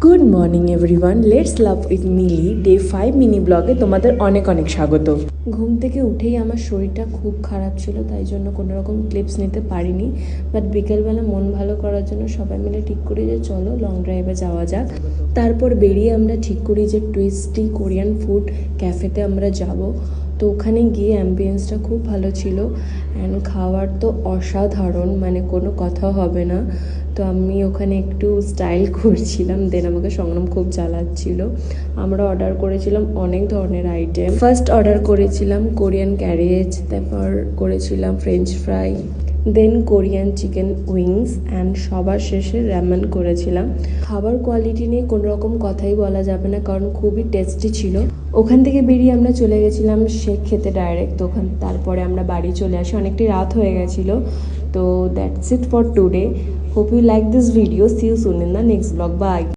Good morning everyone, let's love with Mili day 5 mini ব্লগে তোমাদের অনেক অনেক স্বাগত। ঘুম থেকে উঠেই আমার শরীরটা খুব খারাপ ছিল, তাই জন্য কোনো রকম ক্লিপস নিতে পারিনি। বাট বিকেলবেলা মন ভালো করার জন্য সবাই মিলে ঠিক করি যে চলো লং ড্রাইভে যাওয়া যাক। তারপর বেরিয়ে আমরা ঠিক করি যে টুইস্টি কোরিয়ান ফুড ক্যাফেতে আমরা যাব। তো ওখানে গিয়ে অ্যাম্বিয়েন্সটা খুব ভালো ছিল অ্যান্ড খাবার তো অসাধারণ, মানে কোনো কথা হবে না। তো আমি ওখানে একটু স্টাইল করছিলাম, দেন আমাকে সংগ্রাম খুব জ্বালাচ্ছিল। আমরা অর্ডার করেছিলাম অনেক ধরনের আইটেম। ফার্স্ট অর্ডার করেছিলাম কোরিয়ান ক্যারেজ, তারপর করেছিলাম French fry, then Korean chicken wings and সবার শেষে র্যামেন করেছিলাম। খাবার কোয়ালিটি নিয়ে কোনো রকম কথাই বলা যাবে না, কারণ খুবই টেস্টি ছিল। ওখান থেকে বেরিয়ে আমরা চলে গেছিলাম শেক খেতে ডাইরেক্ট। তারপরে আমরা বাড়ি চলে আসি, অনেকটাই রাত হয়ে গেছিলো। তো that's it for today. Hope you like this video. See you soon in the next vlog. Bye.